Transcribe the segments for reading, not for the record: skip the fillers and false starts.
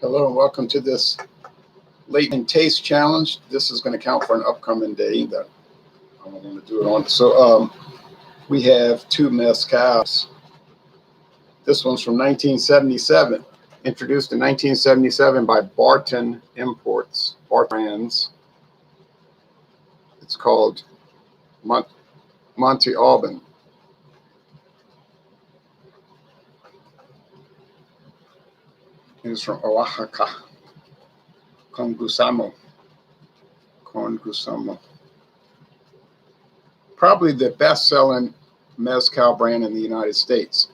Hello and welcome to this late in taste challenge. This is going to count for an upcoming day that I'm going to do it on. So we have two mezcals. This one's from 1977, introduced in 1977 by Barton Imports, Bartons. It's called Monte Albán. It's from Oaxaca. Con Gusano. Probably the best-selling mezcal brand in the United States.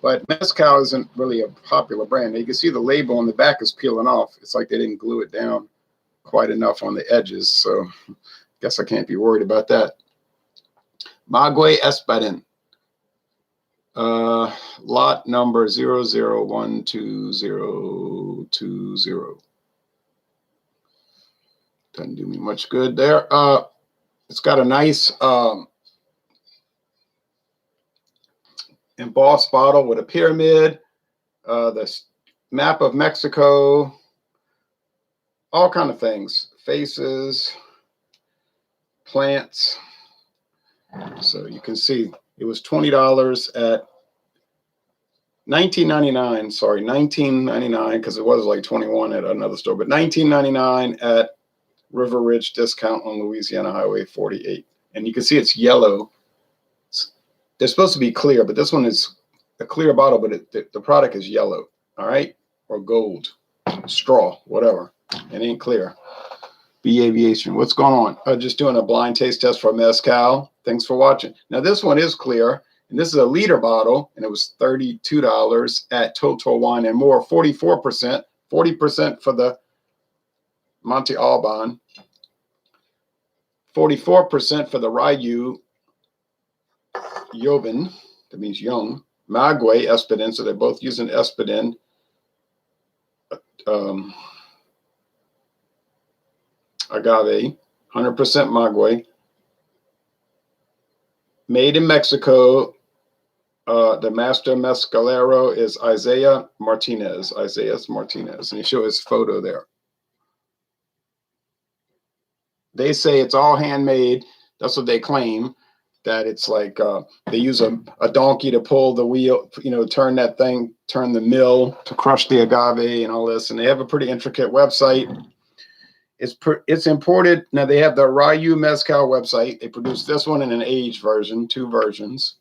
But mezcal isn't really a popular brand. You can see the label on the back is peeling off. It's like they didn't glue it down quite enough on the edges. So I guess I can't be worried about that. Rayu Espadin. Lot number 00120020. Doesn't do me much good there. It's got a nice embossed bottle with a pyramid, the map of Mexico, all kind of things, faces, plants. So you can see it was $20 at $19.99. Sorry, $19.99 because it was like $21 at another store, but $19.99 at River Ridge discount on Louisiana Highway 48. And you can see it's yellow. They're supposed to be clear, but this one is a clear bottle, but the product is yellow, all right? Or gold, straw, whatever. It ain't clear. B Aviation, what's going on? Just doing a blind taste test for mezcal. Thanks for watching. Now this one is clear, and this is a liter bottle, and it was $32 at Total Wine and More, 44%, 40% for the Monte Albán, 44% for the Rayu Espadin, that means young, Rayu Espadin, so they're both using Espadin. Agave, 100% Rayu. Made in Mexico. The master mezcalero is Isaiah Martinez, and you show his photo there. They say it's all handmade. That's what they claim, that it's like they use a donkey to pull the wheel, turn that thing, turn the mill to crush the agave and all this. And they have a pretty intricate website. It's imported. Now they have the Rayu Mezcal website. They produced this one in an aged version, 2 versions.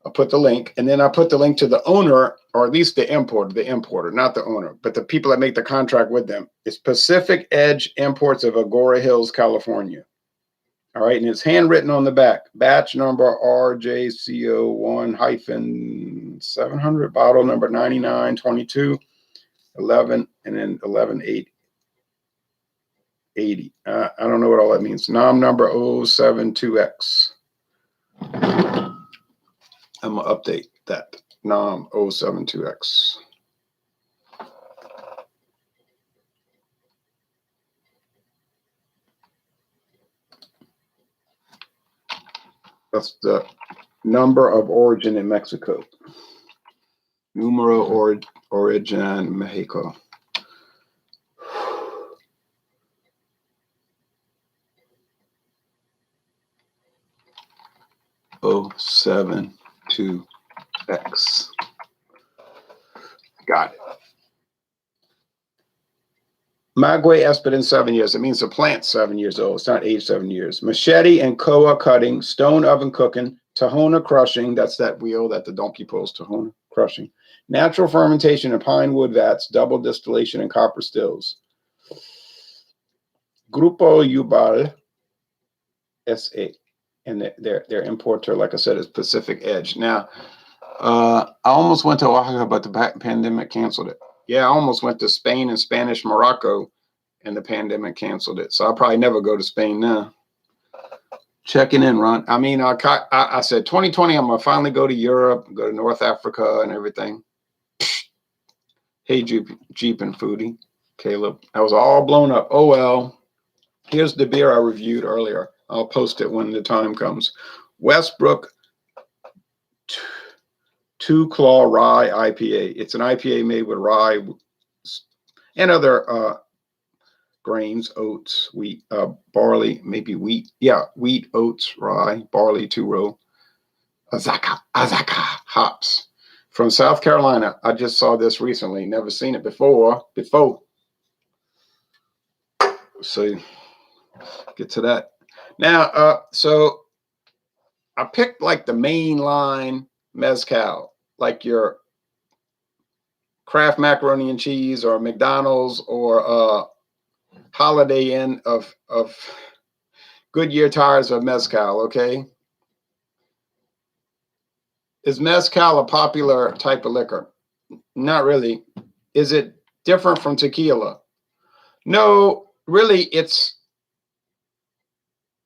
I'll put the link, and then I'll put the link to the owner, or at least the importer, not the owner, but the people that make the contract with them. It's Pacific Edge Imports of Agora Hills, California. All right, and it's handwritten on the back. Batch number RJCO1-700, bottle number 9922, 11, and then 11880. I don't know what all that means. NOM number 072X. I'm going to update that. NOM 072X. That's the number of origin in Mexico. Numero origin Mexico. O72X. Got it. Rayu Espadin, 7 years. It means the plant's 7 years old. It's not aged 7 years. Machete and koa cutting, stone oven cooking, tahona crushing. That's that wheel that the donkey pulls, tahona crushing. Natural fermentation in pine wood vats, double distillation in copper stills. Grupo Ubal SA. And their importer, like I said, is Pacific Edge. Now, I almost went to Oaxaca, but the pandemic canceled it. Yeah, I almost went to Spain and Spanish Morocco, and the pandemic canceled it. So I'll probably never go to Spain now. Checking in, Ron. I mean, I said 2020, I'm going to finally go to Europe, go to North Africa and everything. Hey, Jeep and Foodie, Caleb. I was all blown up. Oh, well. Here's the beer I reviewed earlier. I'll post it when the time comes. Westbrook 2 Claw Rye IPA. It's an IPA made with rye, and other grains, oats, wheat, barley, maybe wheat. Yeah, wheat, oats, rye, barley, two-row, Oaxaca hops. From South Carolina, I just saw this recently. Never seen it before. So get to that. Now, so I picked like the main line mezcal, like your Kraft macaroni and cheese or McDonald's or Holiday Inn of Goodyear tires of mezcal. Okay, is mezcal a popular type of liquor? Not really. Is it different from tequila? No, really. It's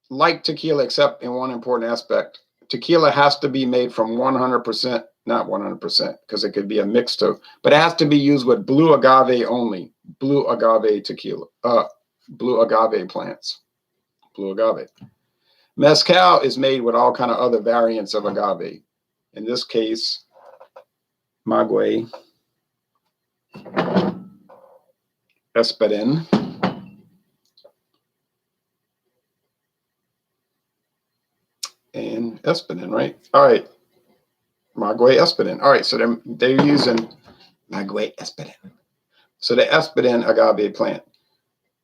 like tequila, except in one important aspect. Tequila has to be made from 100%, not 100%, because it could be a mixto, but it has to be used with blue agave only, blue agave tequila, blue agave plants, blue agave. Mezcal is made with all kind of other variants of agave. In this case, Maguey Espadin. And Espadin, right? All right. Maguey Espadin. All right, so they're using Maguey Espadin. So the Espadin agave plant.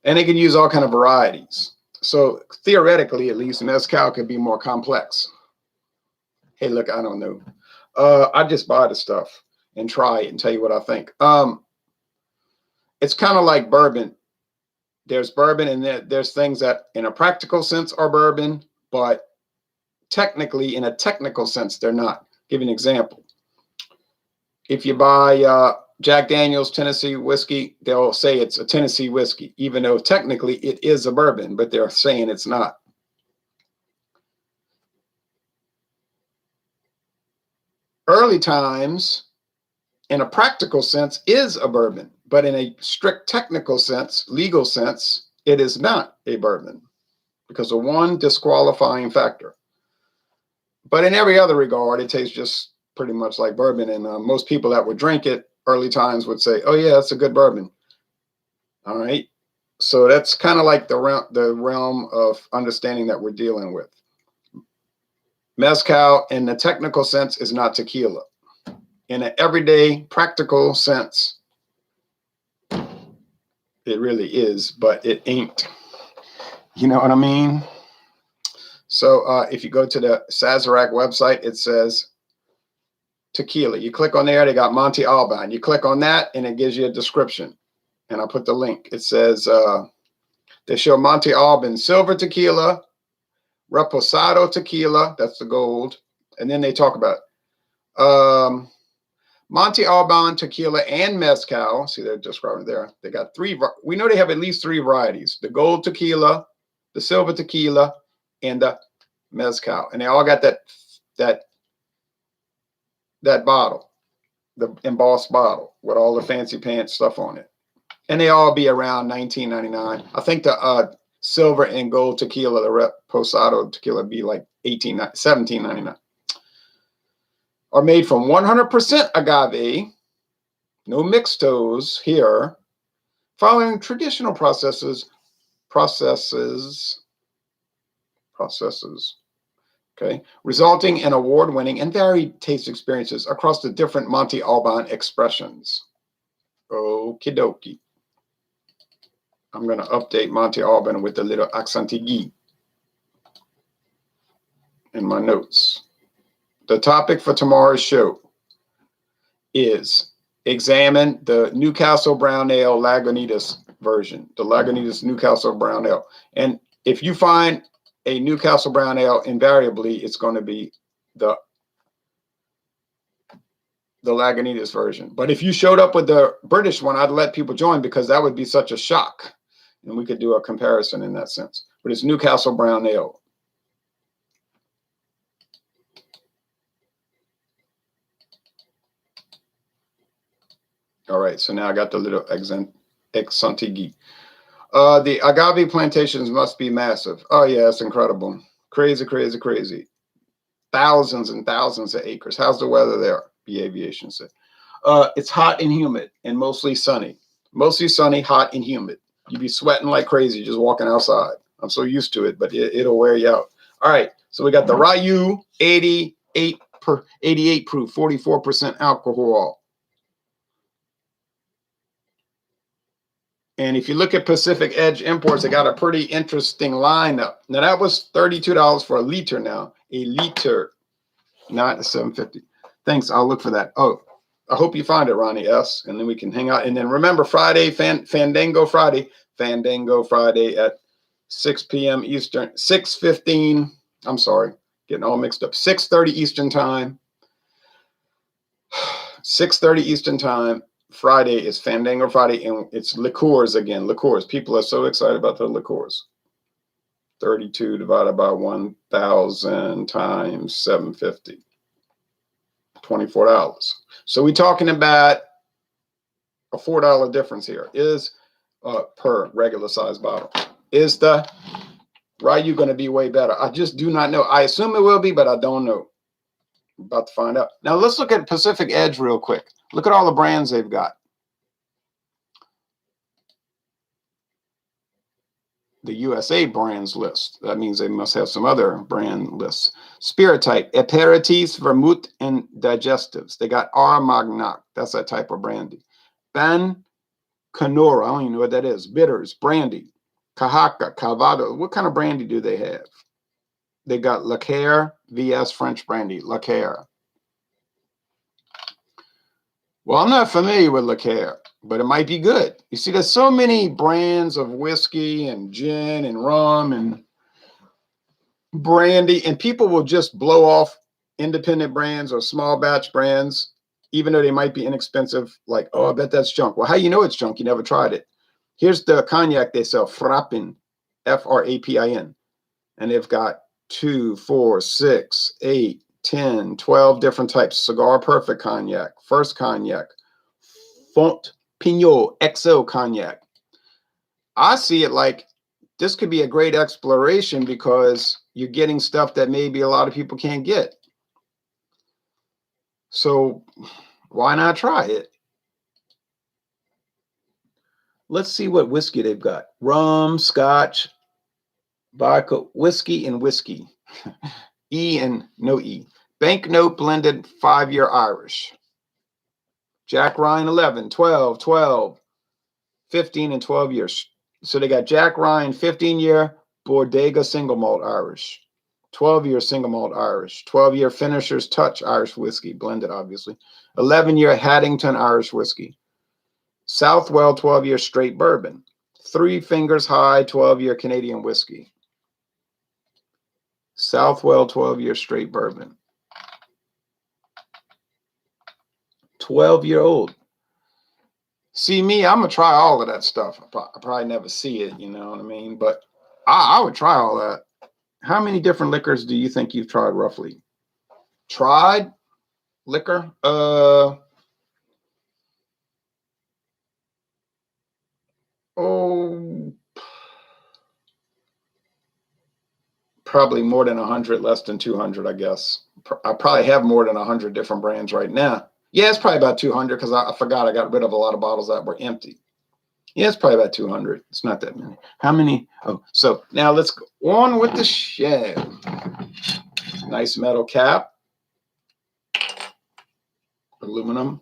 And they can use all kind of varieties. So theoretically, at least, mezcal could be more complex. Hey, look, I don't know. I just buy the stuff and try it and tell you what I think. It's kind of like bourbon. There's bourbon and there's things that in a practical sense are bourbon, but technically, in a technical sense, they're not. Give you an example. If you buy Jack Daniel's Tennessee whiskey, they'll say it's a Tennessee whiskey, even though technically it is a bourbon, but they're saying it's not. Early times, in a practical sense, is a bourbon, but in a strict technical sense, legal sense, it is not a bourbon because of one disqualifying factor. But in every other regard, it tastes just pretty much like bourbon. And most people that would drink it early times would say, oh, yeah, it's a good bourbon. All right. So that's kind of like the realm of understanding that we're dealing with. Mezcal, in the technical sense, is not tequila. In an everyday, practical sense, it really is, but it ain't. You know what I mean? So if you go to the Sazerac website, it says tequila. You click on there, they got Monte Albán. You click on that, and it gives you a description. And I'll put the link. It says they show Monte Albán silver tequila, reposado tequila, that's the gold. And then they talk about Monte Albán tequila and mezcal. See, they're describing there. They got three. We know they have at least three varieties: the gold tequila, the silver tequila, and the mezcal. And they all got that bottle, the embossed bottle with all the fancy pants stuff on it. And they all be around $19.99. I think the silver and gold tequila, the reposado tequila, be like $17.99. Are made from 100% agave, no mixtos here, following traditional processes, okay, resulting in award-winning and varied taste experiences across the different Monte Albán expressions. Okie dokie. I'm going to update Monte Albán with a little accentigi in my notes. The topic for tomorrow's show is examine the Newcastle Brown Ale Lagunitas version, the Lagunitas Newcastle Brown Ale. And if you find a Newcastle Brown Ale, invariably it's going to be the Lagunitas version. But if you showed up with the British one, I'd let people join because that would be such a shock. And we could do a comparison in that sense. But it's Newcastle Brown Ale. All right, so now I got the little exantigi. The agave plantations must be massive. Oh, yeah, it's incredible. Crazy, crazy, crazy. Thousands and thousands of acres. How's the weather there? The aviation said. It's hot and humid and mostly sunny. Mostly sunny, hot, and humid. You'd be sweating like crazy just walking outside. I'm so used to it, but it'll wear you out. All right, so we got the Rayu 88 proof, 44% alcohol. And if you look at Pacific Edge Imports, they got a pretty interesting lineup. Now that was $32 for a liter now. A liter, not a 750. Thanks, I'll look for that. Oh, I hope you find it, Ronnie S. And then we can hang out. And then remember Friday, Fandango Friday at 6 p.m. Eastern, 6:15. I'm sorry, getting all mixed up. 6:30 Eastern time. 6:30 Eastern time. Friday is Fandango Friday, and it's liqueurs again. Liqueurs. People are so excited about the liqueurs. 32 divided by 1,000 times 750. $24. So we're talking about a $4 difference here. Is per regular size bottle. Is the Rayu going to be way better? I just do not know. I assume it will be, but I don't know. I'm about to find out. Now let's look at Pacific Edge real quick. Look at all the brands they've got. The USA brands list. That means they must have some other brand lists. Spirit type, aperitifs, vermouth, and digestives. They got Armagnac. That's that type of brandy. Ban Canora. I don't even know what that is. Bitters, brandy. Cajaca, Calvado. What kind of brandy do they have? They got Liqueur, VS French brandy. Liqueur. Well, I'm not familiar with Liqueur, but it might be good. You see, there's so many brands of whiskey and gin and rum and brandy, and people will just blow off independent brands or small batch brands, even though they might be inexpensive. Like, oh, I bet that's junk. Well, how you know it's junk? You never tried it. Here's the cognac they sell, Frapin, Frapin. And they've got 2, 4, 6, 8, 10, 12 different types. Cigar Perfect cognac, First cognac, Font Pignot XO cognac. I see it like this could be a great exploration because you're getting stuff that maybe a lot of people can't get. So why not try it? Let's see what whiskey they've got. Rum, scotch, vodka, whiskey, and whiskey. E and no E. Banknote blended 5-year Irish. Jack Ryan 11, 12, 12, 15, and 12 years. So they got Jack Ryan 15-year Bodega single malt Irish. 12-year single malt Irish. 12-year Finisher's Touch Irish whiskey, blended obviously. 11-year Haddington Irish whiskey. Southwell 12-year straight bourbon. Three Fingers High 12-year Canadian whiskey. Southwell 12-year straight bourbon. 12-year-old. See me, I'm gonna try all of that stuff. I probably never see it, you know what I mean? But I would try all that. How many different liquors do you think you've tried roughly? Tried liquor? Probably more than 100, less than 200, I guess. I probably have more than 100 different brands right now. Yeah, it's probably about 200 because I forgot I got rid of a lot of bottles that were empty. Yeah, it's probably about 200. It's not that many. How many? Oh, so now let's go on with the shed. Nice metal cap. Aluminum.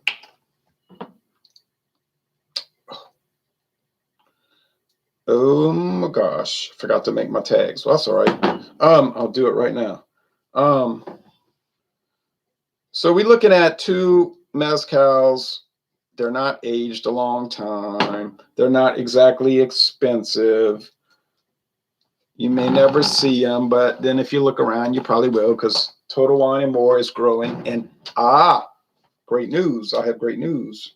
Oh my gosh, forgot to make my tags. Well, that's all right. I'll do it right now. So we're looking at 2 mezcals. They're not aged a long time. They're not exactly expensive. You may never see them, but then if you look around, you probably will because Total Wine and More is growing. And great news. I have great news.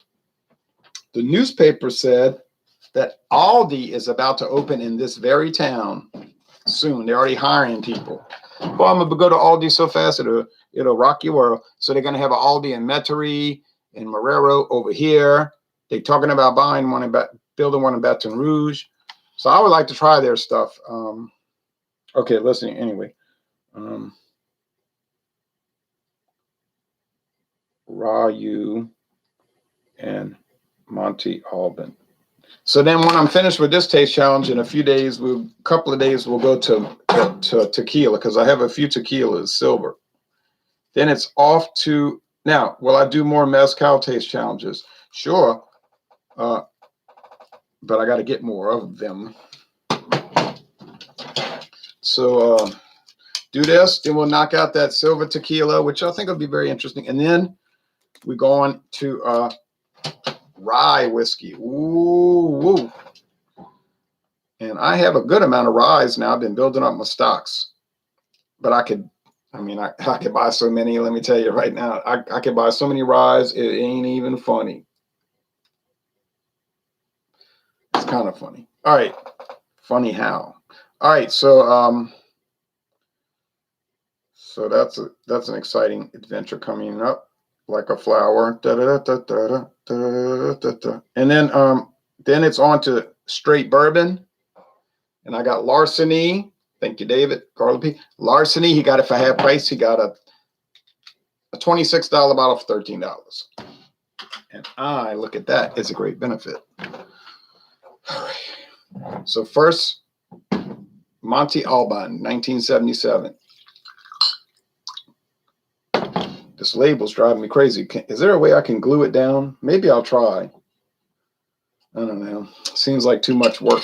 The newspaper said that Aldi is about to open in this very town soon. They're already hiring people. Well, I'm going to go to Aldi so fast, it'll rock your world. So they're going to have an Aldi in Metairie and Marrero over here. They're talking about building one in Baton Rouge. So I would like to try their stuff. Okay, listen, anyway. Rayu and Monte Albán. So then when I'm finished with this taste challenge in a few days, couple of days, we'll go to tequila because I have a few tequilas, silver. Then it's off to, now, will I do more mezcal taste challenges? Sure. But I got to get more of them. So do this, then we'll knock out that silver tequila, which I think will be very interesting. And then we go on to rye whiskey. Ooh. And I have a good amount of ryes now. I've been building up my stocks. But I could buy so many, let me tell you right now. I could buy so many ryes, it ain't even funny. It's kind of funny. All right. Funny how. All right, so that's an exciting adventure coming up, like a flower. And then it's on to straight bourbon. And I got Larceny. Thank you, David. Carla P. Larceny, he got it for half price. He got a $26 bottle for $13. And look at that. It's a great benefit. All right. So first, Monte Albán, 1977. This label's driving me crazy. Is there a way I can glue it down? Maybe I'll try. I don't know. Seems like too much work.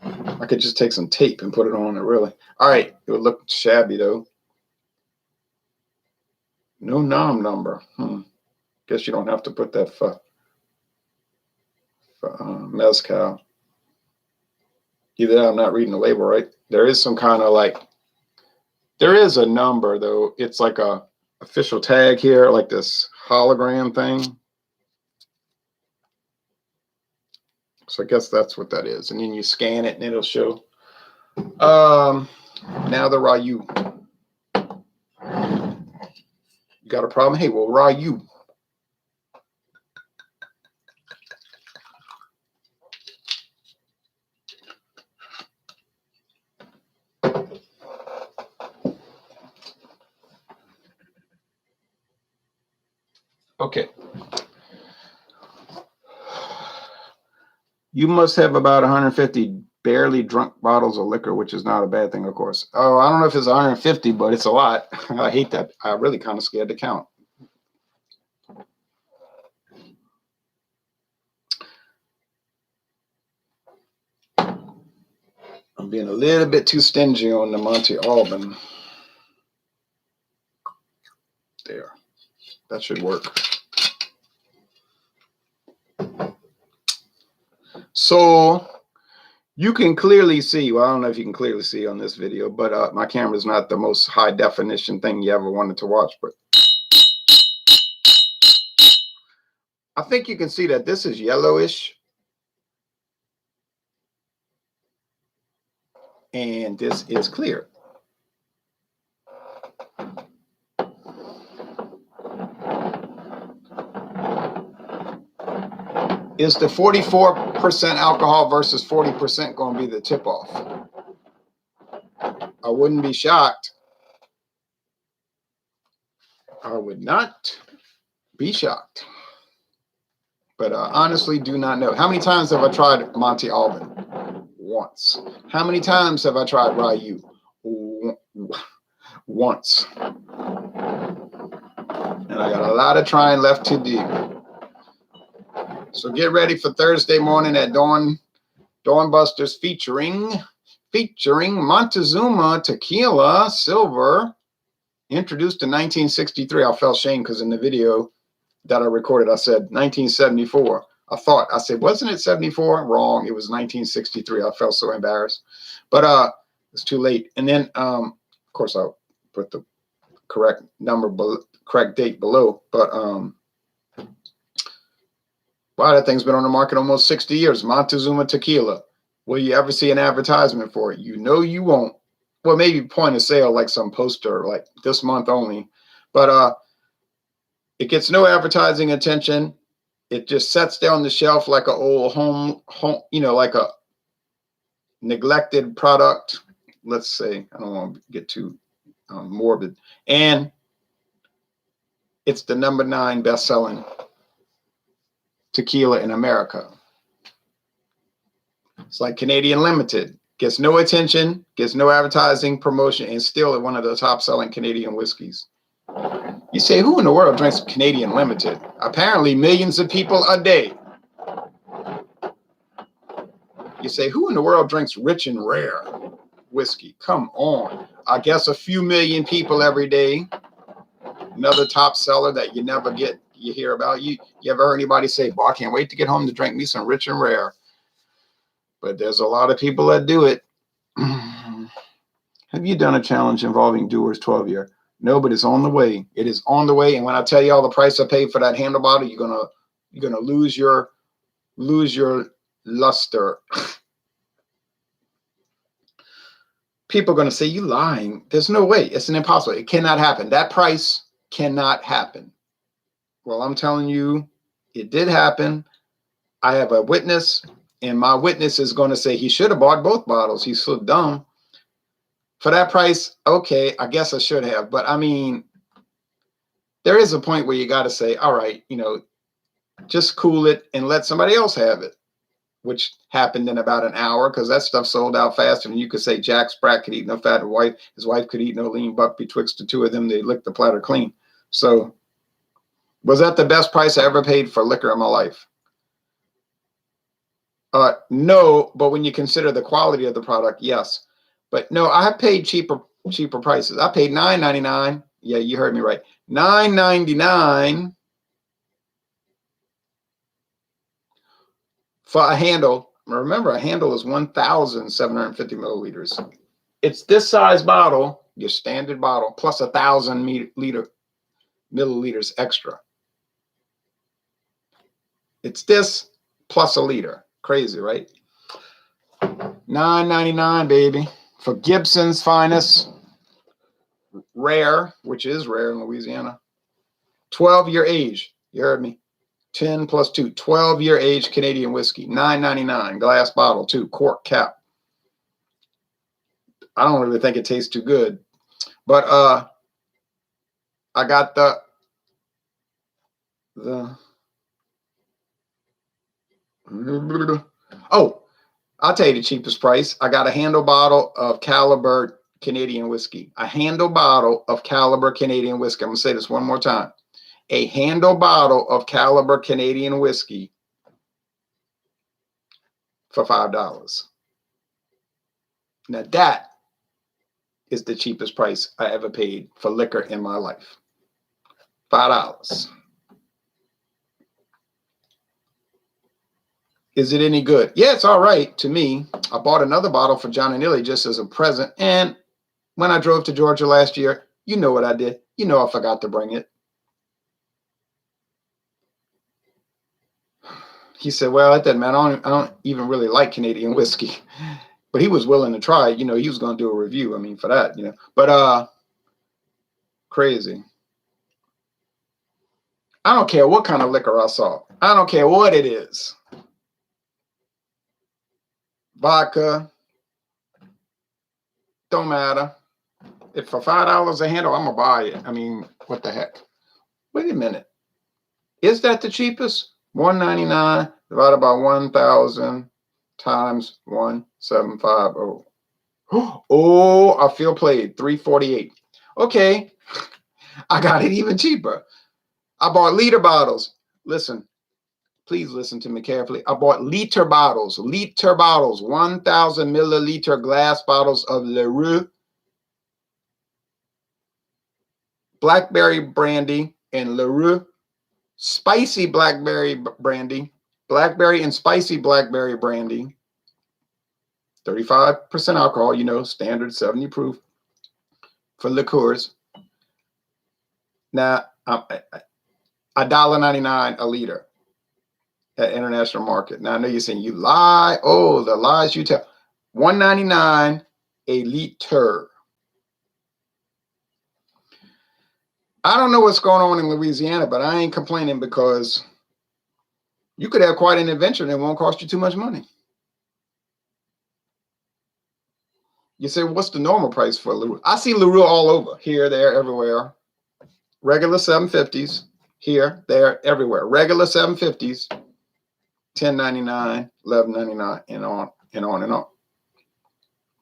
I could just take some tape and put it on it, really. All right. It would look shabby, though. No nom number. Guess you don't have to put that for mezcal. Either I'm not reading the label right. There is some kind of like, there is a number, though. It's like a official tag here, like this hologram thing. So I guess that's what that is. And then you scan it and it'll show. Now the Rayu. You got a problem? Hey, well, Rayu. Okay. You must have about 150 barely drunk bottles of liquor, which is not a bad thing, of course. Oh, I don't know if it's 150, but it's a lot. I hate that. I'm really kind of scared to count. I'm being a little bit too stingy on the Monte Albán. There. That should work. So you can clearly see, well, I don't know if you can clearly see on this video, but my camera is not the most high definition thing you ever wanted to watch, but I think you can see that this is yellowish and this is clear. Is the 44% alcohol versus 40% going to be the tip-off? I wouldn't be shocked. I would not be shocked. But honestly, do not know. How many times have I tried Monte Albán? Once. How many times have I tried Rayu? Once. And I got a lot of trying left to do. So get ready for Thursday morning at Dawn Busters featuring Montezuma Tequila Silver, introduced in 1963. I felt shame because in the video that I recorded, I said 1974. I said, wasn't it 74? Wrong. It was 1963. I felt so embarrassed, but it's too late. And then, of course, I'll put the correct correct date below. But wow, that thing's been on the market almost 60 years. Montezuma Tequila. Will you ever see an advertisement for it? You know you won't. Well, maybe point of sale, like some poster, like this month only. But it gets no advertising attention. It just sits there on the shelf like an old home, like a neglected product. Let's say, I don't want to get too morbid. And it's the #9 best-selling tequila in America. It's like Canadian Limited. Gets no attention, gets no advertising, promotion, and still one of the top-selling Canadian whiskeys. You say, who in the world drinks Canadian Limited? Apparently, millions of people a day. You say, who in the world drinks rich and rare whiskey? Come on. I guess a few million people every day. Another top seller that you never hear about. You ever heard anybody say, "Boy, I can't wait to get home to drink me some rich and rare"? But there's a lot of people that do it. Have you done a challenge involving Dewar's 12-year? No, but it's on the way. It is on the way. And when I tell you all the price I paid for that handle bottle, you're gonna lose your luster. People are gonna say, "You lying? There's no way. It's an impossible. It cannot happen. That price cannot happen." Well, I'm telling you, it did happen. I have a witness, and my witness is going to say he should have bought both bottles. He's so dumb. For that price, okay, I guess I should have. But I mean, there is a point where you got to say, all right, just cool it and let somebody else have it, which happened in about an hour because that stuff sold out faster than you could say Jack Sprat could eat no fat wife. His wife could eat no lean buck. Betwixt the two of them, they licked the platter clean. So was that the best price I ever paid for liquor in my life? No, but when you consider the quality of the product, yes. But no, I have paid cheaper prices. I paid $9.99. Yeah, you heard me right. $9.99 for a handle. Remember, a handle is 1,750 milliliters. It's this size bottle, your standard bottle, plus 1,000 milliliters extra. It's this plus a liter. Crazy, right? $9.99, baby, for Gibson's finest rare, which is rare in Louisiana. 12-year age. You heard me. 10 plus 2. 12-year age Canadian whiskey. $9.99. Glass bottle, too. Cork cap. I don't really think it tastes too good. But I got the oh, I'll tell you the cheapest price. I got a handle bottle of Caliber Canadian whiskey. A handle bottle of Caliber Canadian whiskey. I'm going to say this one more time. A handle bottle of Caliber Canadian whiskey for $5. Now that is the cheapest price I ever paid for liquor in my life. $5. Is it any good? Yeah, it's all right to me. I bought another bottle for John and Illy just as a present. And when I drove to Georgia last year, you know what I did. You know I forgot to bring it. He said, well, it doesn't matter. I don't even really like Canadian whiskey. But he was willing to try it. He was going to do a review. I mean, for that, But crazy. I don't care what kind of liquor I saw. I don't care what it is. Vodka. Don't matter. If for $5 a handle, I'm going to buy it. I mean, what the heck? Wait a minute. Is that the cheapest? $1.99 divided by 1,000 times 1,750. Oh, I feel played. $3.48. Okay. I got it even cheaper. I bought liter bottles. Listen. Please listen to me carefully. I bought liter bottles, 1,000 milliliter glass bottles of Rayu blackberry brandy and Rayu spicy blackberry brandy, blackberry and spicy blackberry brandy, 35% alcohol, standard 70 proof for liqueurs. Now, $1.99 a liter. At international market. Now I know you're saying you lie. Oh, the lies you tell. $1.99 a liter. I don't know what's going on in Louisiana, but I ain't complaining because you could have quite an adventure and it won't cost you too much money. You say, what's the normal price for Rayu? I see Rayu all over. Here, there, everywhere. Regular 750s. Here, there, everywhere. Regular 750s. $10.99, $11.99, and on and on and on.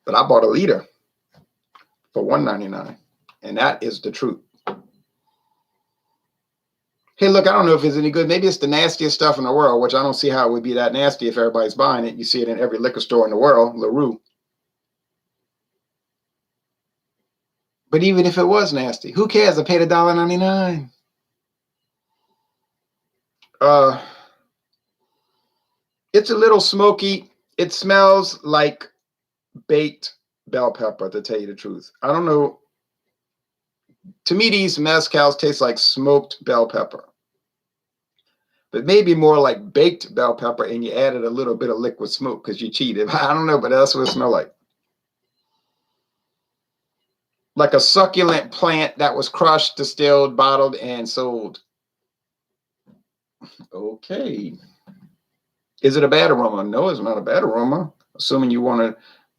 But I bought a liter for $1.99, and that is the truth. Hey, look, I don't know if it's any good. Maybe it's the nastiest stuff in the world, which I don't see how it would be that nasty if everybody's buying it. You see it in every liquor store in the world, LaRue. But even if it was nasty, who cares? I paid $1.99. It's a little smoky. It smells like baked bell pepper, to tell you the truth. I don't know. To me, these mezcals taste like smoked bell pepper, but maybe more like baked bell pepper, and you added a little bit of liquid smoke because you cheated. I don't know, but that's what it smells like. Like a succulent plant that was crushed, distilled, bottled, and sold. Okay. Is it a bad aroma? No, it's not a bad aroma. Assuming you want to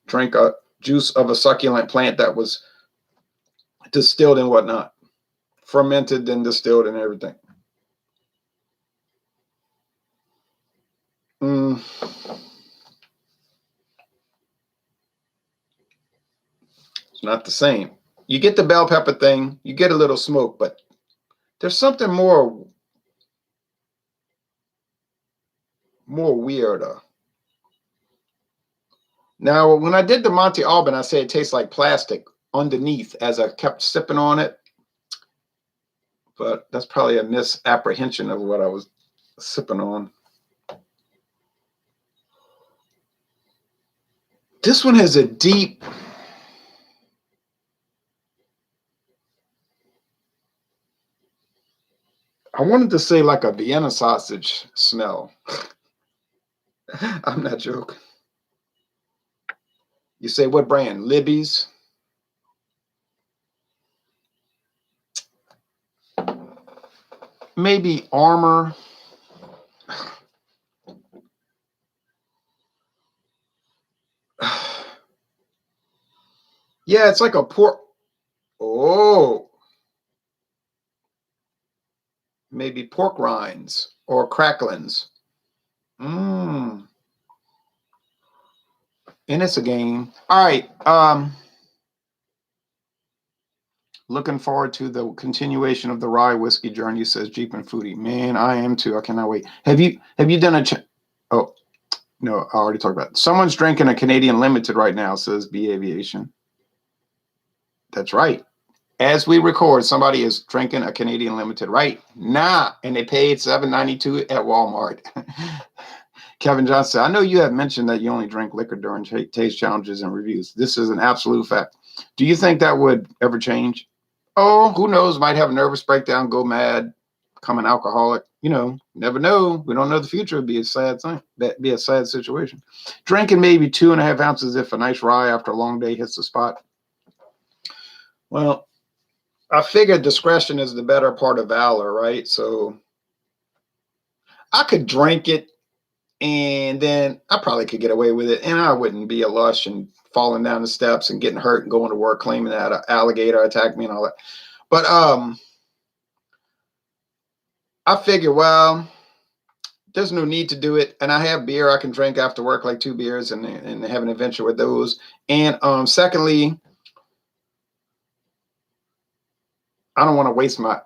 drink a juice of a succulent plant that was distilled and whatnot. Fermented and distilled and everything. It's not the same. You get the bell pepper thing, you get a little smoke, but there's something more weirder. Now, when I did the Monte Albán, I said it tastes like plastic underneath as I kept sipping on it. But that's probably a misapprehension of what I was sipping on. This one has a deep, I wanted to say like a Vienna sausage smell. I'm not joking. You say, what brand? Libby's? Maybe Armor. Yeah, it's like a pork. Oh. Maybe pork rinds or cracklings. And it's a game. All right. Looking forward to the continuation of the rye whiskey journey, says Jeep and Foodie. Man, I am too. I cannot wait. Have you done a oh no, I already talked about it. Someone's drinking a Canadian Limited right now, says B Aviation. That's right. As we record, somebody is drinking a Canadian Limited right now, and they paid $7.92 at Walmart. Kevin Johnson, I know you have mentioned that you only drink liquor during taste challenges and reviews. This is an absolute fact. Do you think that would ever change? Oh, who knows? Might have a nervous breakdown, go mad, become an alcoholic. You know, never know. We don't know the future. It'd be a sad thing. That'd be a sad situation. Drinking maybe 2.5 ounces if a nice rye after a long day hits the spot. Well, I figure discretion is the better part of valor, right? So I could drink it and then I probably could get away with it, and I wouldn't be a lush and falling down the steps and getting hurt and going to work claiming that an alligator attacked me and all that. But I figure, well, there's no need to do it. And I have beer I can drink after work, like 2 beers, and have an adventure with those. And secondly, I don't want to waste my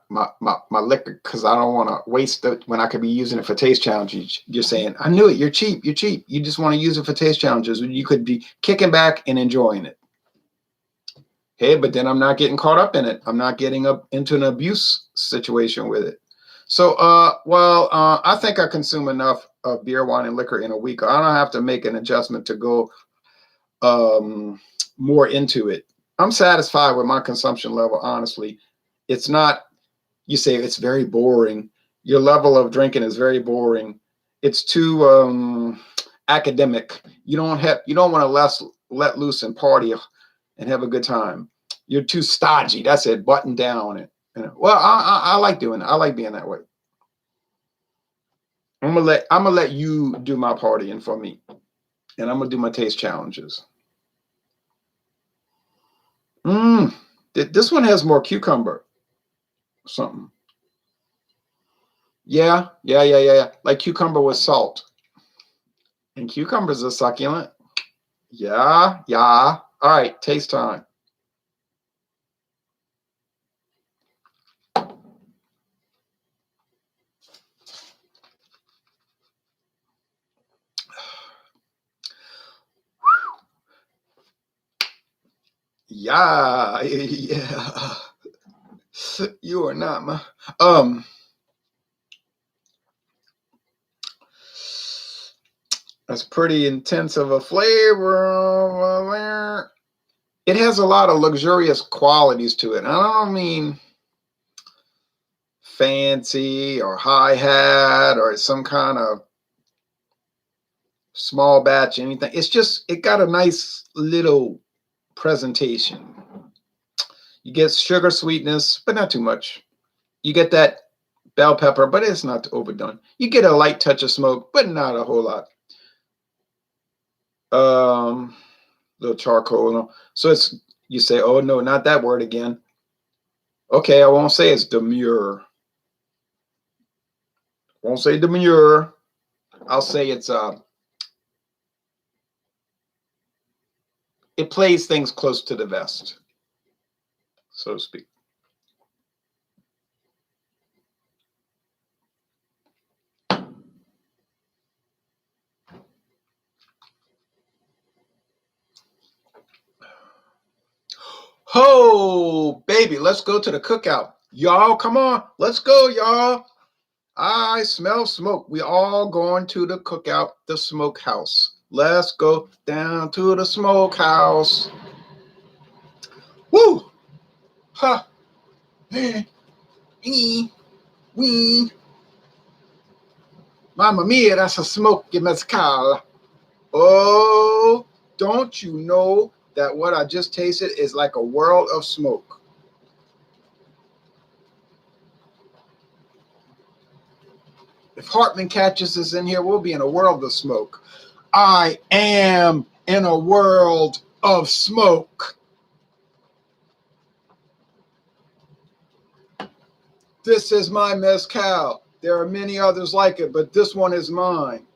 liquor because I don't want to waste it when I could be using it for taste challenges. You're saying, I knew it. You're cheap. You're cheap. You just want to use it for taste challenges. You could be kicking back and enjoying it. Hey, but then I'm not getting caught up in it. I'm not getting up into an abuse situation with it. So, I think I consume enough beer, wine, and liquor in a week. I don't have to make an adjustment to go more into it. I'm satisfied with my consumption level, honestly. It's not, you say it's very boring. Your level of drinking is very boring. It's too academic. You don't want to let loose and party and have a good time. You're too stodgy. That's it. Button down. Well, I like doing it. I like being that way. I'm gonna let you do my partying for me, and I'm gonna do my taste challenges. This one has more cucumber. Something. Yeah. Like cucumber with salt. And cucumbers are succulent. Yeah, yeah. All right, taste time. Yeah, yeah. You are not my that's pretty intense of a flavor. It has a lot of luxurious qualities to it. I don't mean fancy or high hat or some kind of small batch anything. It's just it got a nice little presentation. You get sugar sweetness, but not too much. You get that bell pepper, but it's not overdone. You get a light touch of smoke, but not a whole lot. Little charcoal. No. So it's you say, oh no, not that word again. Okay, I won't say it's demure. Won't say demure. I'll say it's it plays things close to the vest, so to speak. Oh, baby, let's go to the cookout. Y'all, come on. Let's go, y'all. I smell smoke. We all going to the cookout, the smokehouse. Let's go down to the smokehouse. Woo! Ha! Wee! Mamma mia, that's a smoky mezcal. Oh, don't you know that what I just tasted is like a world of smoke? If Hartman catches us in here, we'll be in a world of smoke. I am in a world of smoke. This is my mezcal. There are many others like it, but this one is mine.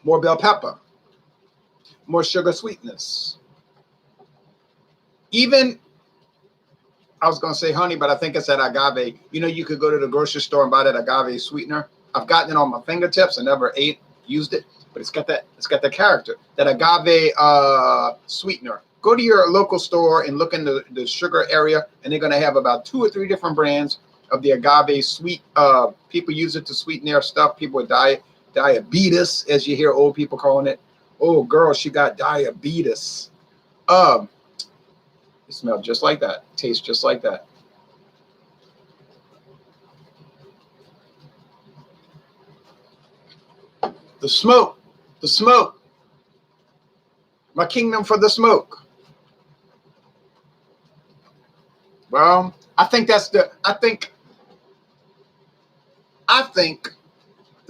More bell pepper, more sugar sweetness. Even, I was going to say honey, but I think it's that agave. You know, you could go to the grocery store and buy that agave sweetener. I've gotten it on my fingertips. I never used it, but it's got that character, that agave sweetener. Go to your local store and look in the sugar area, and they're going to have about 2 or 3 different brands of the agave sweet. People use it to sweeten their stuff. People with diabetes, as you hear old people calling it. Oh, girl, she got diabetes. It smells just like that. Tastes just like that. The smoke, the smoke. My kingdom for the smoke. Well, I think the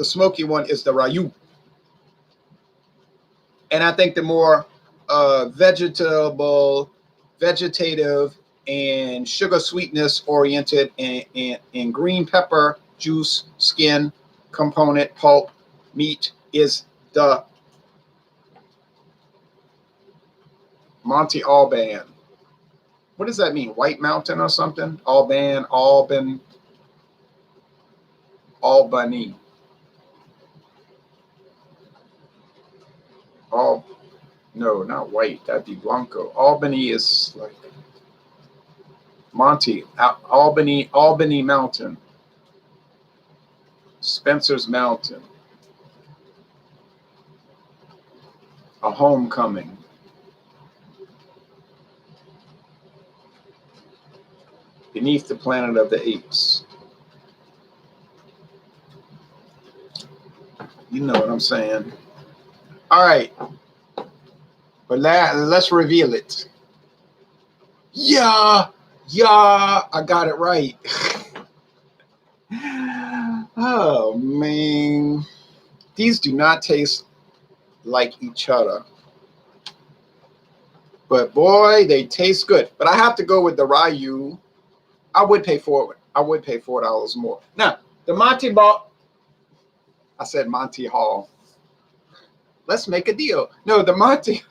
smoky one is the Rayu. And I think the more vegetative, and sugar sweetness oriented and green pepper juice, skin, component, pulp, meat is the Monte Albán. What does that mean? White Mountain or something? Albany. No, not white. That'd be Blanco. Albany is like Albany Mountain. Spencer's Mountain. A homecoming. Beneath the Planet of the Apes. You know what I'm saying. All right. But let's reveal it. Yeah, I got it right. Oh, man. These do not taste like each other. But boy, they taste good. But I have to go with the Rayu. I would pay $4 more. Now, The Monte Ball. I said Monte Hall. Let's make a deal. No, the Monte.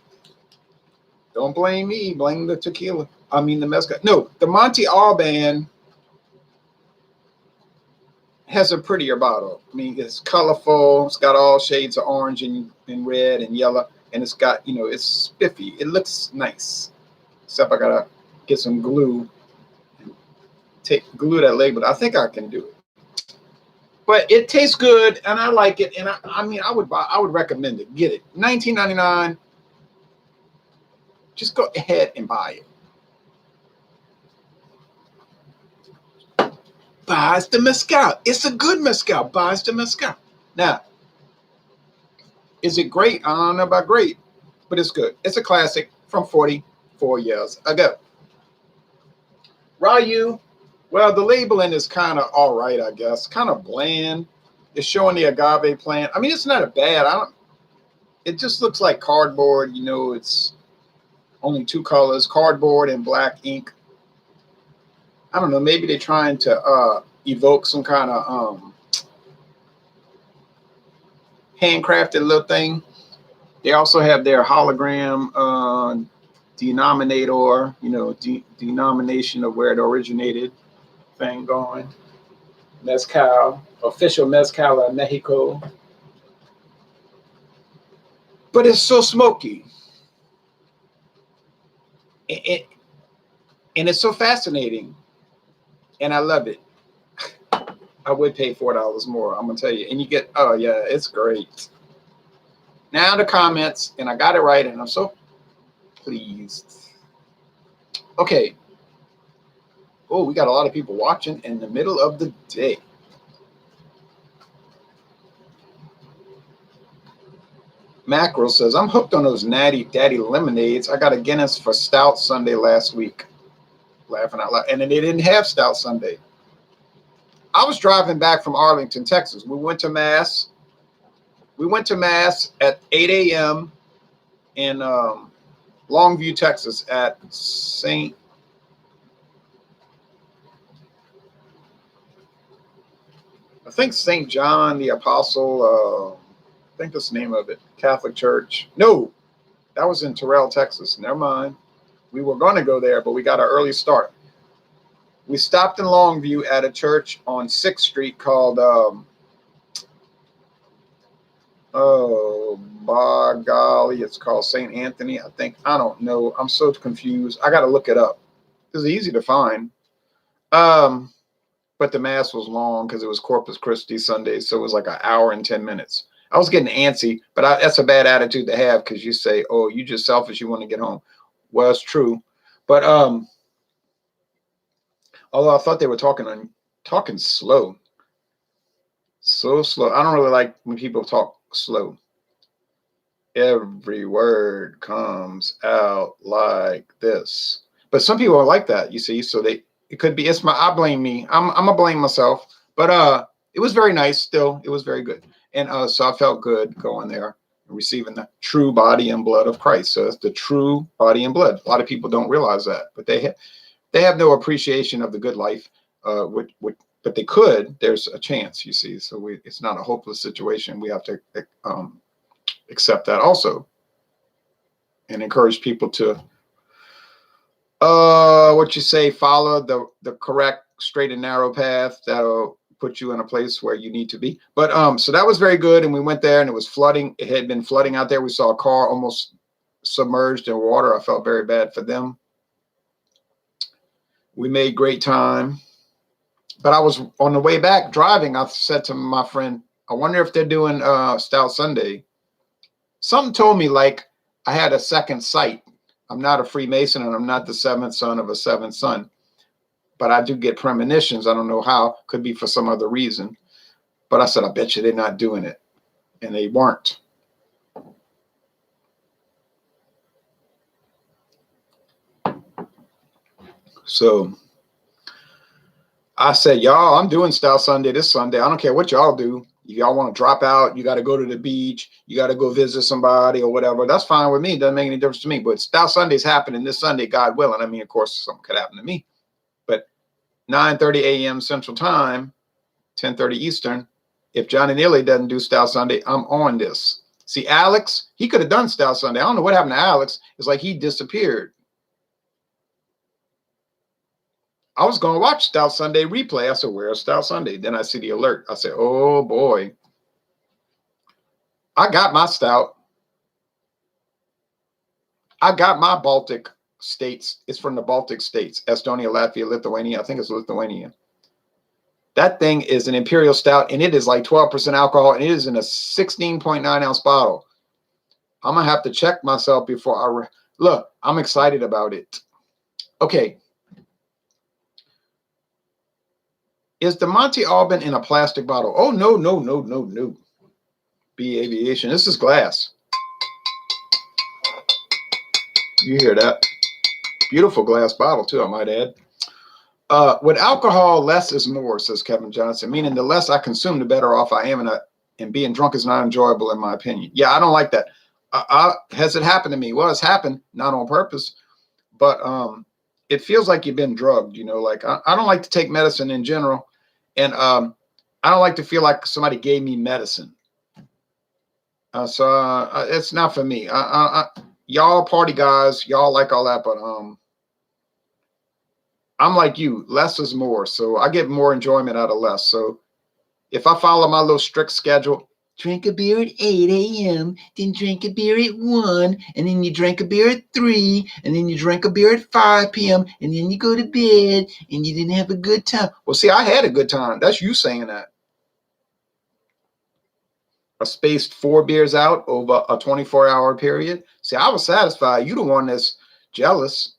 Don't blame me. Blame the tequila. I mean the mezcal. No, the Monte Albán has a prettier bottle. I mean, it's colorful. It's got all shades of orange and red and yellow. And it's got, you know, it's spiffy. It looks nice. Except I got to get some glue. Glue that label. I think I can do it. But it tastes good, and I like it. And I mean, I would recommend it. Get it. $19.99. Just go ahead and buy it. Buys the mezcal. It's a good mezcal. Buys the mezcal. Now, is it great? I don't know about great, but it's good. It's a classic from 44 years ago. Rayu. Well, the labeling is kind of all right, I guess. Kind of bland. It's showing the agave plant. I mean, it's not a bad. It just looks like cardboard. You know, it's only two colors, cardboard and black ink. I don't know. Maybe they're trying to evoke some kind of handcrafted little thing. They also have their hologram denominator, you know, denomination of where it originated thing going. Mezcal, official mezcal of Mexico. But it's so smoky. And it's so fascinating. And I love it. I would pay $4 more, I'm going to tell you. And you get, oh, yeah, it's great. Now the comments, and I got it right, and I'm so pleased. Okay. Oh, we got a lot of people watching in the middle of the day. Mackerel says, I'm hooked on those Natty Daddy lemonades. I got a Guinness for Stout Sunday last week. Laughing out loud. And then they didn't have Stout Sunday. I was driving back from Arlington, Texas. We went to Mass. We went to Mass at 8 a.m. in Longview, Texas at St. John the Apostle, I think that's the name of it, Catholic Church. No, that was in Terrell, Texas. Never mind. We were going to go there, but we got an early start. We stopped in Longview at a church on 6th Street called, by golly, it's called St. Anthony, I think. I don't know. I'm so confused. I got to look it up. It's easy to find. But the Mass was long because it was Corpus Christi Sunday, so it was like an hour and 10 minutes. I was getting antsy, but that's a bad attitude to have because you say, oh, you just selfish, you want to get home. Well, it's true. But although I thought they were talking slow. So slow. I don't really like when people talk slow. Every word comes out like this. But some people are like that, you see, so it could be, I blame me. I'm gonna blame myself. But it was very nice still. It was very good. And so I felt good going there and receiving the true body and blood of Christ. So it's the true body and blood. A lot of people don't realize that, but they have no appreciation of the good life. But they could. There's a chance, you see. So it's not a hopeless situation. We have to accept that also, and encourage people to follow the correct straight and narrow path that'll put you in a place where you need to be. But so that was very good, and we went there and it was flooding. It had been flooding out there. We saw a car almost submerged in water. I felt very bad for them. We made great time. But I was on the way back driving. I said to my friend, I wonder if they're doing Stout Sunday. Something told me like I had a second sight. I'm not a Freemason and I'm not the seventh son of a seventh son. But I do get premonitions. I don't know how. Could be for some other reason. But I said, I bet you they're not doing it. And they weren't. So I said, y'all, I'm doing Stout Sunday this Sunday. I don't care what y'all do. If y'all want to drop out, you got to go to the beach, you got to go visit somebody or whatever. That's fine with me. It doesn't make any difference to me. But Stout Sunday's happening this Sunday, God willing. I mean, of course, something could happen to me. But 9:30 a.m. Central Time, 10:30 Eastern. If Johnny Neely doesn't do Stout Sunday, I'm on this. See, Alex, he could have done Stout Sunday. I don't know what happened to Alex. It's like he disappeared. I was going to watch Stout Sunday replay. I said, where's Stout Sunday? Then I see the alert. I said, oh, boy. I got my stout. I got my Baltic states. It's from the Baltic states. Estonia, Latvia, Lithuania. I think it's Lithuania. That thing is an imperial stout, and it is like 12% alcohol, and it is in a 16.9 ounce bottle. I'm going to have to check myself before I... Look, I'm excited about it. Okay. Is the Monte Albán in a plastic bottle? Oh, no, no, no, no, no. B Aviation. This is glass. You hear that? Beautiful glass bottle, too, I might add. With alcohol, less is more, says Kevin Johnson, meaning the less I consume, the better off I am, and being drunk is not enjoyable, in my opinion. Yeah, I don't like that. Has it happened to me? Well, it's happened, not on purpose, but it feels like you've been drugged, you know, like I don't like to take medicine in general, and I don't like to feel like somebody gave me medicine. So it's not for me. Y'all party guys, y'all like all that, but I'm like you, less is more. So I get more enjoyment out of less. So if I follow my little strict schedule, drink a beer at 8 a.m., then drink a beer at 1, and then you drink a beer at 3, and then you drink a beer at 5 p.m., and then you go to bed, and you didn't have a good time. Well, see, I had a good time. That's you saying that. I spaced 4 beers out over a 24-hour period. See, I was satisfied. You the one that's jealous.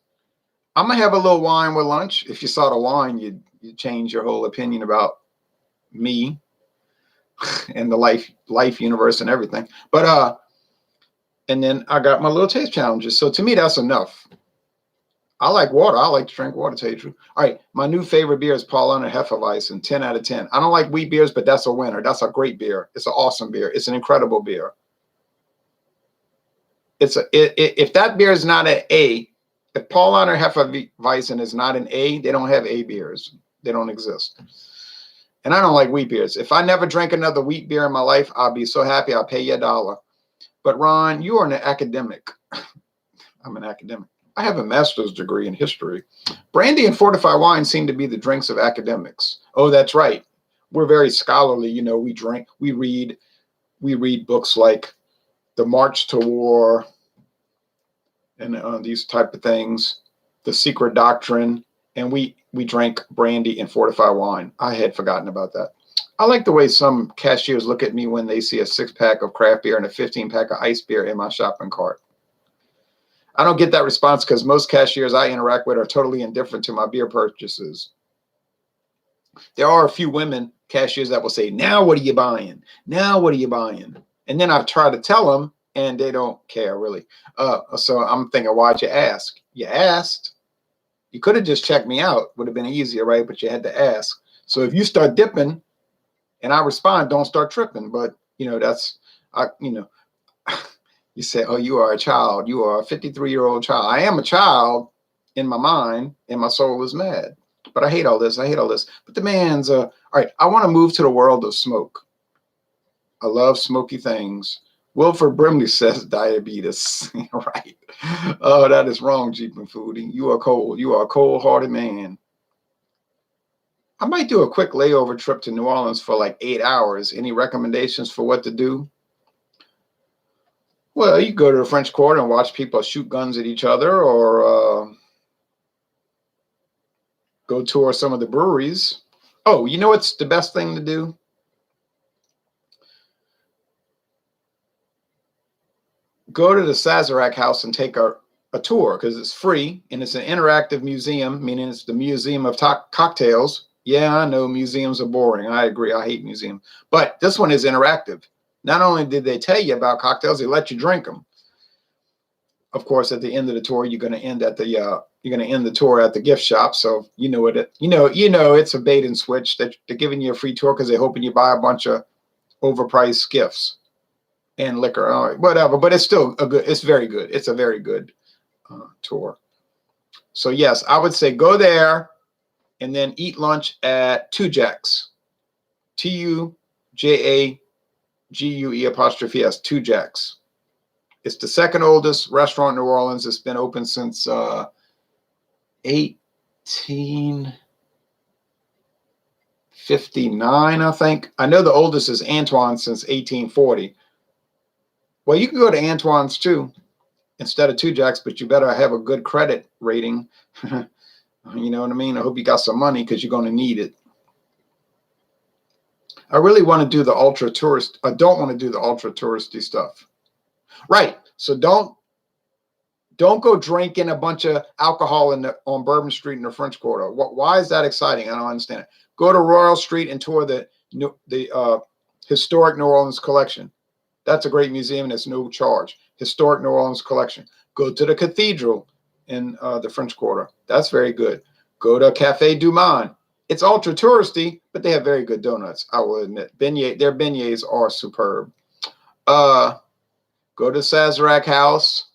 I'm going to have a little wine with lunch. If you saw the wine, you'd change your whole opinion about me and the life universe and everything. But and then I got my little taste challenges. So to me, that's enough. I like water. I like to drink water, to tell you the truth. All right, my new favorite beer is Paulaner Hefeweizen, 10 out of 10. I don't like wheat beers, but that's a winner. That's a great beer. It's an awesome beer. It's an incredible beer. If that beer is not an A, if Paulaner Hefeweizen is not an A, they don't have A beers. They don't exist. And I don't like wheat beers. If I never drank another wheat beer in my life, I'll be so happy I'll pay you $1. But Ron, you are an academic. I'm an academic. I have a master's degree in history. Brandy and fortified wine seem to be the drinks of academics. Oh, that's right. We're very scholarly. You know, we drink, we read books like The March to War and these type of things, The Secret Doctrine, and we drank brandy and fortified wine. I had forgotten about that. I like the way some cashiers look at me when they see a 6-pack of craft beer and a 15-pack of ice beer in my shopping cart. I don't get that response because most cashiers I interact with are totally indifferent to my beer purchases. There are a few women cashiers that will say, now what are you buying? Now what are you buying? And then I've tried to tell them, and they don't care, really. So I'm thinking, why'd you ask? You asked. You could have just checked me out. Would have been easier, right? But you had to ask. So if you start dipping and I respond, don't start tripping. But, you know, that's, you say, oh, you are a child. You are a 53-year-old child. I am a child in my mind, and my soul is mad. But I hate all this. I hate all this. But the man's, all right, I want to move to the world of smoke. I love smoky things. Wilford Brimley says diabetes. Right. Oh, that is wrong, Jeep and Foodie. You are cold. You are a cold-hearted man. I might do a quick layover trip to New Orleans for like 8 hours. Any recommendations for what to do? Well, you go to the French Quarter and watch people shoot guns at each other, or go tour some of the breweries. Oh, you know what's the best thing to do? Go to the Sazerac house and take a tour, because it's free and it's an interactive museum, meaning it's the museum of cocktails. Yeah, I know museums are boring. I agree. I hate museums. But this one is interactive. Not only did they tell you about cocktails, they let you drink them. Of course, at the end of the tour, you're going to end at the tour at the gift shop. So you know what it's a bait and switch that they're giving you a free tour because they're hoping you buy a bunch of overpriced gifts and liquor, all right, whatever. But it's still it's very good. It's a very good tour. So yes, I would say go there and then eat lunch at Two Jacks. Tujague', 2 Jacks. It's the second oldest restaurant in New Orleans. It's been open since 1859, I think. I know the oldest is Antoine's since 1840. Well, you can go to Antoine's too instead of 2 Jacks, but you better have a good credit rating. You know what I mean? I hope you got some money because you're going to need it. I really want to do the ultra tourist. I don't want to do the ultra touristy stuff. Right. So don't go drinking a bunch of alcohol on Bourbon Street in the French Quarter. Why is that exciting? I don't understand it. Go to Royal Street and tour the historic New Orleans collection. That's a great museum and it's no charge. Historic New Orleans collection. Go to the cathedral in the French Quarter. That's very good. Go to Café du Monde. It's ultra touristy, but they have very good donuts, I will admit. Their beignets are superb. Go to Sazerac House.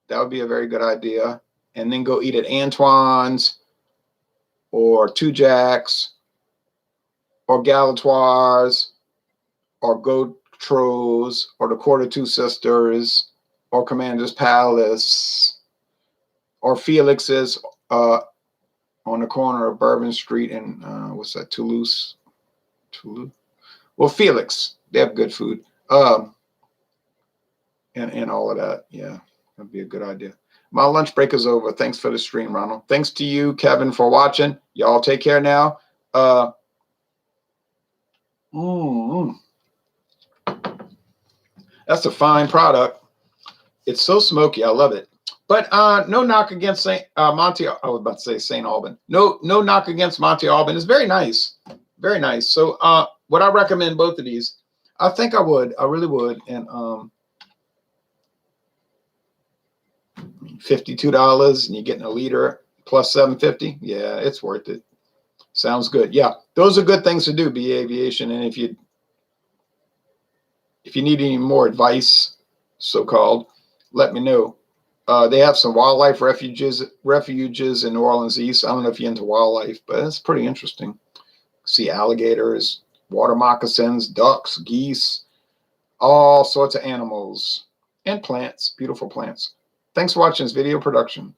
That would be a very good idea. And then go eat at Antoine's or 2 Jacks or Galatoire's or Gautreau's or the Quarter Two Sisters or Commander's Palace or Felix's on the corner of Bourbon Street and what's that, Toulouse? Well, Felix, they have good food. And all of that. Yeah, that'd be a good idea. My lunch break is over. Thanks for the stream, Ronald. Thanks to you, Kevin, for watching. Y'all take care now. That's a fine product. It's so smoky. I love it. But no knock against Monte. I was about to say St. Alban. No knock against Monte Albán. It's very nice. Very nice. So would I recommend both of these? I think I would. I really would. And $52 and you're getting a liter plus $7.50. Yeah, it's worth it. Sounds good. Yeah, those are good things to do, BA Aviation. And if you need any more advice, so-called, let me know. They have some wildlife refuges in New Orleans East. I don't know if you're into wildlife, but it's pretty interesting. See alligators, water moccasins, ducks, geese, all sorts of animals and plants, beautiful plants. Thanks for watching this video production.